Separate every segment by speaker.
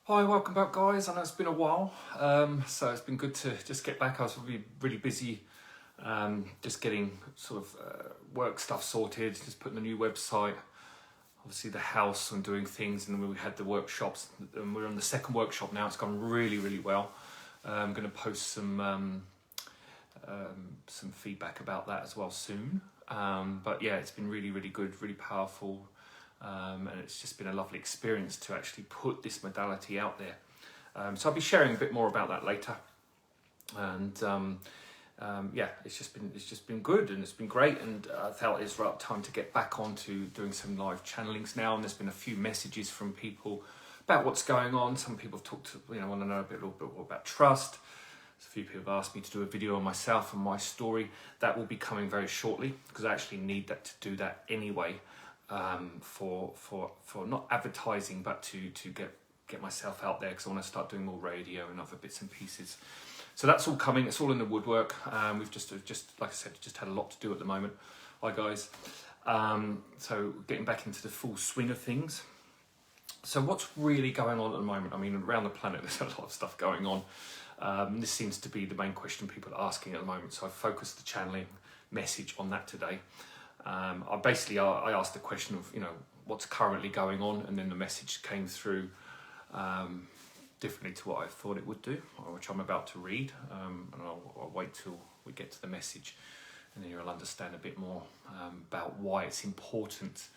Speaker 1: Hi, welcome back, guys. I know it's been a while, so it's been good to just get back. I was really busy, just getting sort of work stuff sorted, just putting a new website, obviously the house and doing things, and then we had the workshops, and we're on the second workshop now. It's gone really well. I'm going to post some feedback about that as well soon. But yeah, it's been really good, really powerful. And it's just been a lovely experience to actually put this modality out there. So I'll be sharing a bit more about that later. And yeah, it's just been good and it's been great. And I felt it's right time to get back onto doing some live channelings now. And there's been a few messages from people about what's going on. Some people have talked to, want to know a little bit more about trust. A few people have asked me to do a video on myself and my story. That will be coming very shortly because I actually need that to do that anyway. For not advertising, but to get myself out there, because I want to start doing more radio and other bits and pieces. So that's all coming. It's all in the woodwork. We've just like I said, just had a lot to do at the moment. Hi guys. So getting back into the full swing of things. So what's really going on at the moment? I mean, around the planet, there's a lot of stuff going on. This seems to be the main question people are asking at the moment. So I focused the channeling message on that today. I asked the question of, what's currently going on, and then the message came through differently to what I thought it would do, which I'm about to read, and I'll wait till we get to the message, and then you'll understand a bit more about why it's important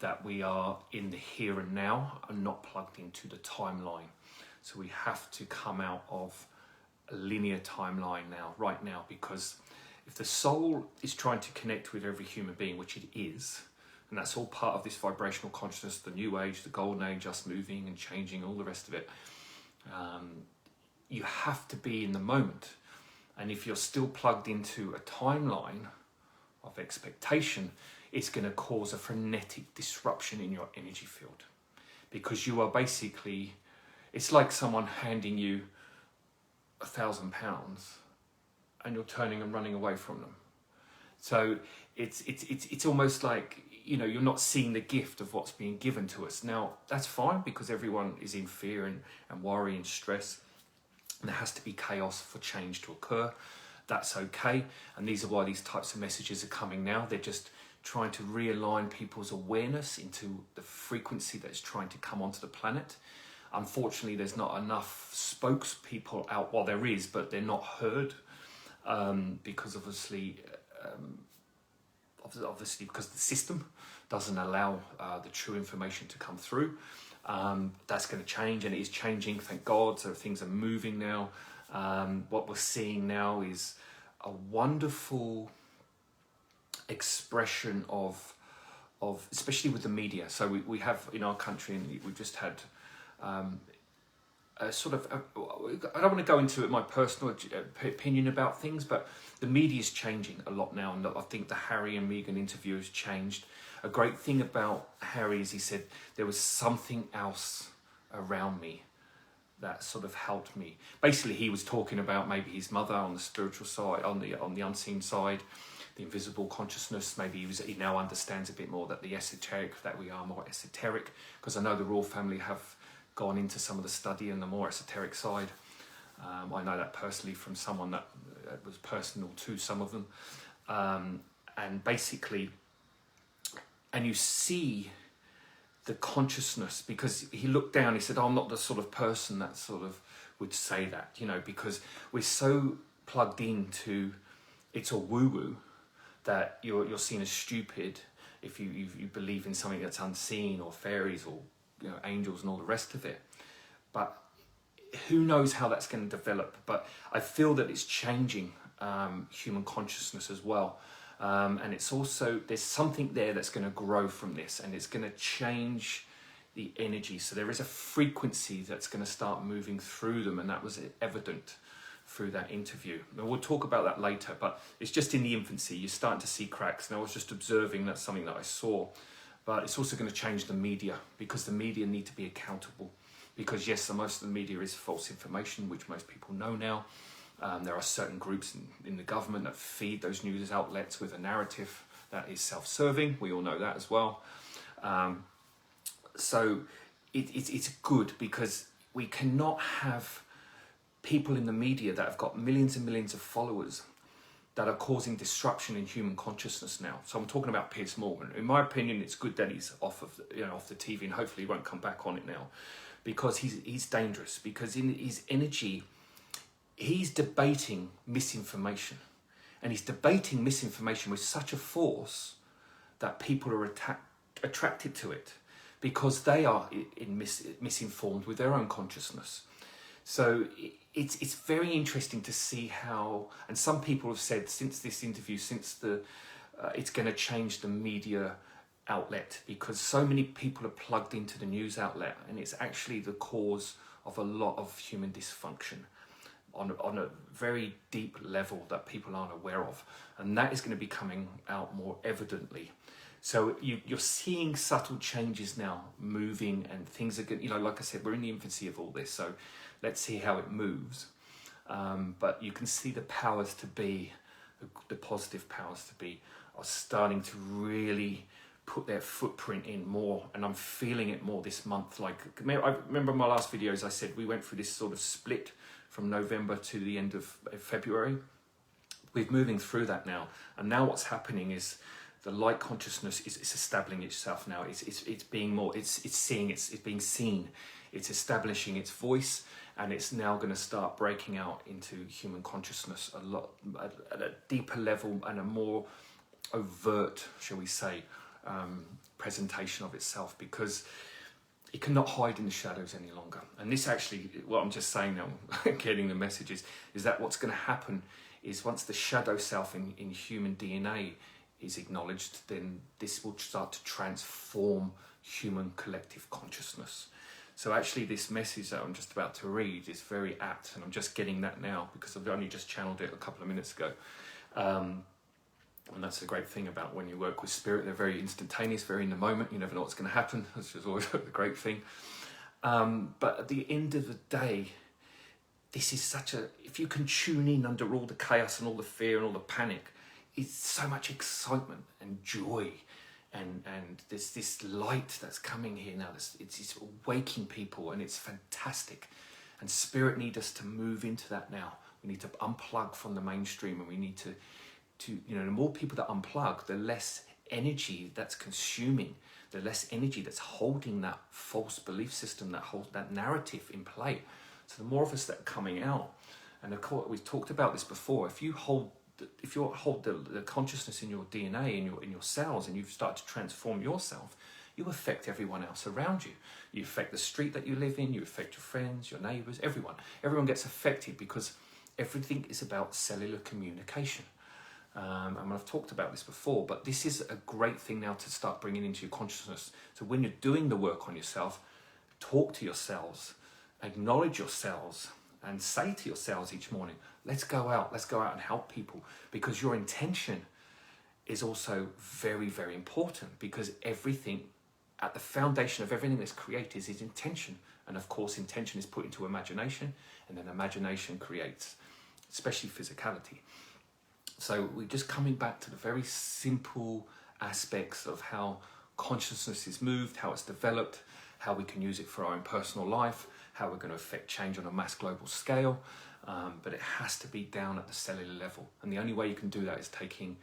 Speaker 1: that we are in the here and now and not plugged into the timeline. So we have to come out of a linear timeline right now, because if the soul is trying to connect with every human being, which it is, and that's all part of this vibrational consciousness, the new age, the golden age, us moving and changing, all the rest of it, you have to be in the moment. And if you're still plugged into a timeline of expectation, it's going to cause a frenetic disruption in your energy field. Because you are basically, it's like someone handing you £1,000 and you're turning and running away from them. So it's almost like, you're not seeing the gift of what's being given to us. Now, that's fine, because everyone is in fear and worry and stress. And there has to be chaos for change to occur. That's okay. And these are why these types of messages are coming now. They're just trying to realign people's awareness into the frequency that's trying to come onto the planet. Unfortunately, there's not enough spokespeople out. Well, there is, but they're not heard. Because obviously because the system doesn't allow the true information to come through. That's going to change, and it is changing, thank God. So things are moving now. What we're seeing now is a wonderful expression of especially with the media. So we have in our country, and we've just had I don't want to go into my personal opinion about things, but the media is changing a lot now, and I think the Harry and Meghan interview has changed. A great thing about Harry is he said there was something else around me that sort of helped me. Basically, he was talking about maybe his mother on the spiritual side, on the unseen side, the invisible consciousness. Maybe he now understands a bit more that the esoteric, that we are more esoteric, because I know the royal family have gone into some of the study and the more esoteric side. I know that personally from someone that was personal to some of them. And basically, and you see the consciousness, because he looked down, he said, I'm not the sort of person that sort of would say that, because we're so plugged into it's all woo-woo that you're seen as stupid if you believe in something that's unseen, or fairies, or angels and all the rest of it. But who knows how that's going to develop. But I feel that it's changing human consciousness as well. And it's also, there's something there that's going to grow from this, and it's going to change the energy. So there is a frequency that's going to start moving through them, and that was evident through that interview. And we'll talk about that later, but it's just in the infancy. You're starting to see cracks, and I was just observing, that's something that I saw. But it's also going to change the media, because the media need to be accountable. Because yes, most of the media is false information, which most people know now. There are certain groups in the government that feed those news outlets with a narrative that is self-serving. We all know that as well. So it's good, because we cannot have people in the media that have got millions and millions of followers that are causing disruption in human consciousness now. So I'm talking about Piers Morgan. In my opinion, it's good that he's off the TV, and hopefully he won't come back on it now, because he's dangerous. Because in his energy, he's debating misinformation, and he's debating misinformation with such a force that people are attracted to it, because they are misinformed with their own consciousness. So it's very interesting to see how, and some people have said since this interview, it's going to change the media outlet, because so many people are plugged into the news outlet, and it's actually the cause of a lot of human dysfunction on a very deep level that people aren't aware of, and that is going to be coming out more evidently. So you're seeing subtle changes now moving, and things are good. Like I said, we're in the infancy of all this, so let's see how it moves. But you can see the powers to be, the positive powers to be, are starting to really put their footprint in more, and I'm feeling it more this month. Like, I remember in my last videos I said we went through this sort of split from November to the end of February. We're moving through that now, and now what's happening is the light consciousness is establishing itself now. It's being more. It's being seen. It's establishing its voice, and it's now going to start breaking out into human consciousness at a deeper level and a more overt, shall we say, presentation of itself, because it cannot hide in the shadows any longer. And this actually, what I'm just saying now, getting the messages, is that what's going to happen is once the shadow self in human DNA is acknowledged, then this will start to transform human collective consciousness. So actually this message that I'm just about to read is very apt, and I'm just getting that now because I've only just channeled it a couple of minutes ago. And that's the great thing about when you work with spirit. They're very instantaneous, very in the moment. You never know what's going to happen, which is always a great thing. But at the end of the day, this is if you can tune in under all the chaos and all the fear and all the panic, it's so much excitement and joy, and there's this light that's coming here now. It's waking people, and it's fantastic. And spirit need us to move into that now. We need to unplug from the mainstream, and we need to the more people that unplug, the less energy that's consuming, the less energy that's holding that false belief system, that holds that narrative in play. So the more of us that are coming out, and of course we've talked about this before, if you hold the consciousness in your DNA, in your cells, and you start to transform yourself, you affect everyone else around you. You affect the street that you live in, you affect your friends, your neighbours, everyone. Everyone gets affected, because everything is about cellular communication. And I've talked about this before, but this is a great thing now to start bringing into your consciousness. So when you're doing the work on yourself, talk to your cells, acknowledge your cells, and say to your cells each morning, let's go out and help people, because your intention is also very, very important, because everything at the foundation of everything that's created is intention. And of course, intention is put into imagination, and then imagination creates, especially physicality. So we're just coming back to the very simple aspects of how consciousness is moved, how it's developed, how we can use it for our own personal life, how we're going to affect change on a mass global scale. But it has to be down at the cellular level. And the only way you can do that is taking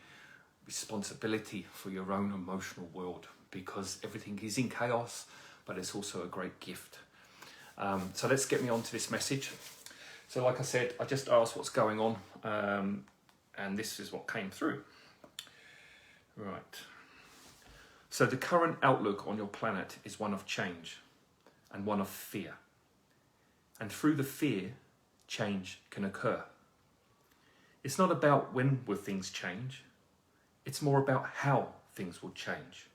Speaker 1: responsibility for your own emotional world, because everything is in chaos, but it's also a great gift. So let's get me on to this message. So like I said, I just asked what's going on, and this is what came through. Right. So the current outlook on your planet is one of change and one of fear. And through the fear, change can occur. It's not about when will things change, it's more about how things will change.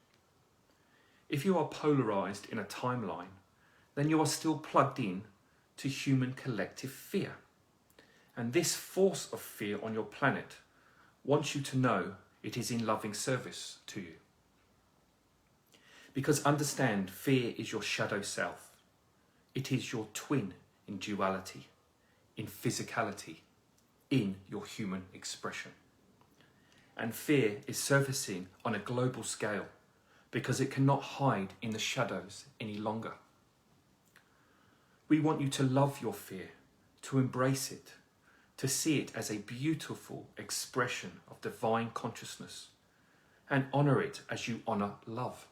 Speaker 1: If you are polarized in a timeline, then you are still plugged in to human collective fear. And this force of fear on your planet wants you to know it is in loving service to you. Because understand, fear is your shadow self. It is your twin in duality, in physicality, in your human expression. And fear is surfacing on a global scale because it cannot hide in the shadows any longer. We want you to love your fear, to embrace it, to see it as a beautiful expression of divine consciousness, and honour it as you honour love.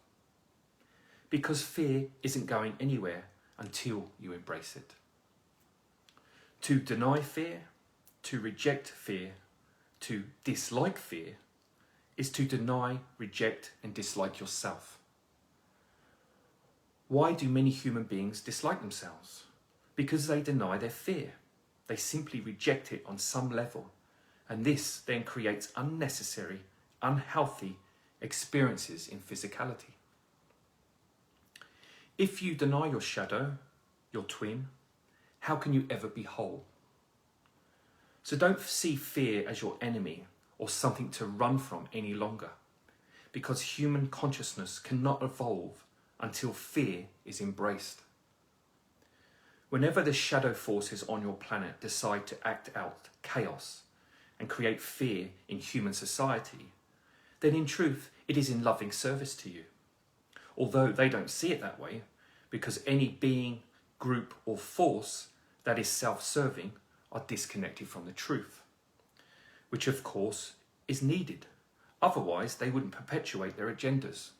Speaker 1: Because fear isn't going anywhere until you embrace it. To deny fear, to reject fear, to dislike fear, is to deny, reject, and dislike yourself. Why do many human beings dislike themselves? Because they deny their fear. They simply reject it on some level, and this then creates unnecessary, unhealthy experiences in physicality. If you deny your shadow, your twin, how can you ever be whole? So don't see fear as your enemy or something to run from any longer, because human consciousness cannot evolve until fear is embraced. Whenever the shadow forces on your planet decide to act out chaos and create fear in human society, then in truth it is in loving service to you. Although they don't see it that way, because any being, group or force that is self-serving are disconnected from the truth, which of course is needed. Otherwise they wouldn't perpetuate their agendas.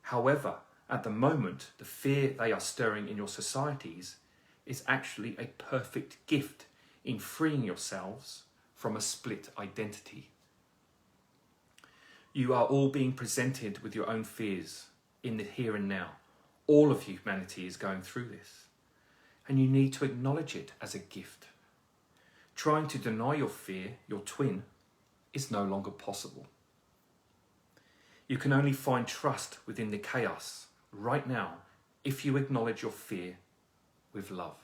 Speaker 1: However, at the moment, the fear they are stirring in your societies is actually a perfect gift in freeing yourselves from a split identity. You are all being presented with your own fears in the here and now. All of humanity is going through this, and you need to acknowledge it as a gift. Trying to deny your fear, your twin, is no longer possible. You can only find trust within the chaos right now if you acknowledge your fear with love.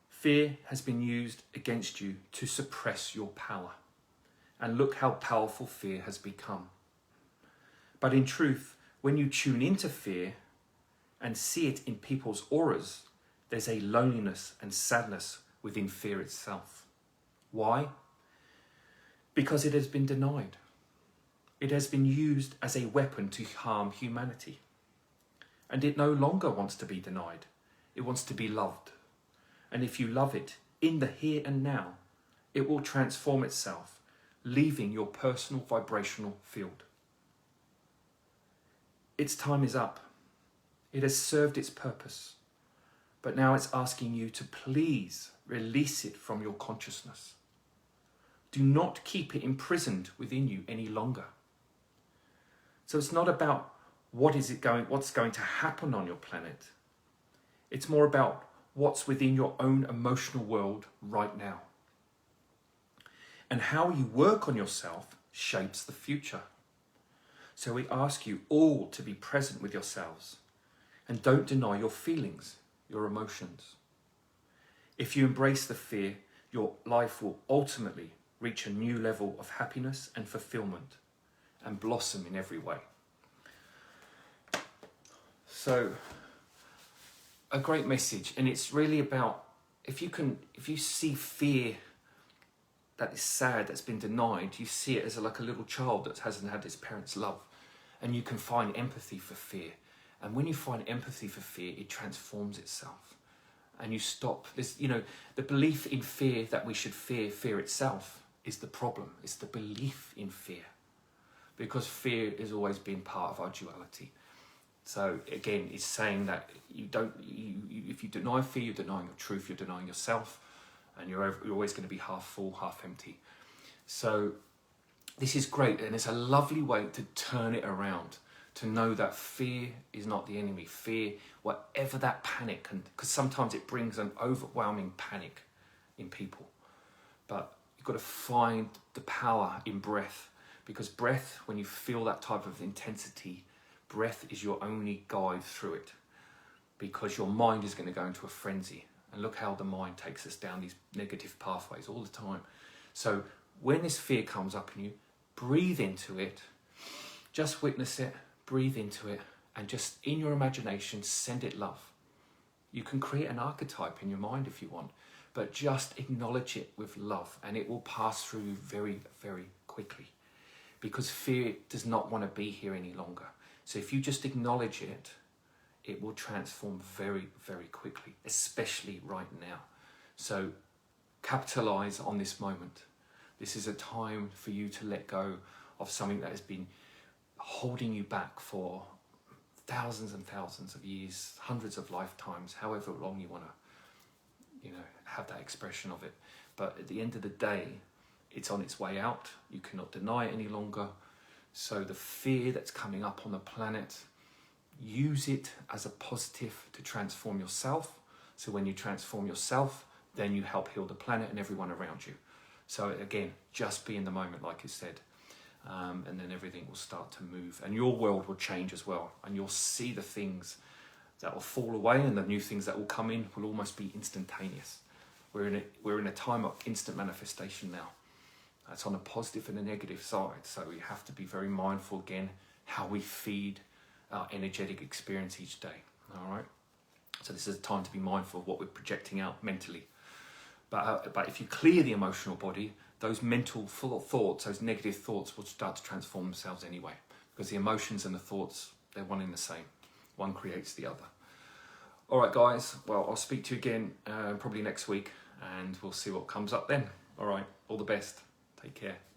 Speaker 1: Fear has been used against you to suppress your power, and look how powerful fear has become. But in truth, when you tune into fear and see it in people's auras, there's a loneliness and sadness within fear itself. Why? Because it has been denied. It has been used as a weapon to harm humanity. And it no longer wants to be denied. It wants to be loved. And if you love it in the here and now, it will transform itself, leaving your personal vibrational field. Its time is up. It has served its purpose. But now it's asking you to please release it from your consciousness. Do not keep it imprisoned within you any longer. So it's not about what's going to happen on your planet. It's more about what's within your own emotional world right now. And how you work on yourself shapes the future. So we ask you all to be present with yourselves and don't deny your feelings, your emotions. If you embrace the fear, your life will ultimately reach a new level of happiness and fulfillment and blossom in every way. So, a great message, and it's really about if you see fear that is sad, that's been denied, you see it as like a little child that hasn't had its parents' love, and you can find empathy for fear. And when you find empathy for fear, it transforms itself, and you stop this. The belief in fear that we should fear itself is the problem. It's the belief in fear, because fear has always been part of our duality. So again, it's saying that if you deny fear, you're denying your truth, you're denying yourself, and you're always going to be half full, half empty. So this is great, and it's a lovely way to turn it around, to know that fear is not the enemy. Fear, whatever that panic, because sometimes it brings an overwhelming panic in people. But you've got to find the power in breath, because breath, when you feel that type of intensity, breath is your only guide through it, because your mind is going to go into a frenzy. And look how the mind takes us down these negative pathways all the time. So when this fear comes up in you, breathe into it, just witness it, breathe into it, and just in your imagination, send it love. You can create an archetype in your mind if you want, but just acknowledge it with love, and it will pass through you very, very quickly, because fear does not want to be here any longer. So if you just acknowledge it, it will transform very, very quickly, especially right now. So capitalize on this moment. This is a time for you to let go of something that has been holding you back for thousands and thousands of years, hundreds of lifetimes, however long you want to, have that expression of it. But at the end of the day, it's on its way out. You cannot deny it any longer. So the fear that's coming up on the planet, use it as a positive to transform yourself. So when you transform yourself, then you help heal the planet and everyone around you. So again, just be in the moment, like you said. And then everything will start to move. And your world will change as well. And you'll see the things that will fall away and the new things that will come in will almost be instantaneous. We're in a time of instant manifestation now. That's on a positive and a negative side. So we have to be very mindful again how we feed our energetic experience each day. All right. So this is a time to be mindful of what we're projecting out mentally. But if you clear the emotional body, those mental thoughts, those negative thoughts will start to transform themselves anyway. Because the emotions and the thoughts, they're one and the same. One creates the other. All right, guys. Well, I'll speak to you again probably next week, and we'll see what comes up then. All right. All the best. Take care.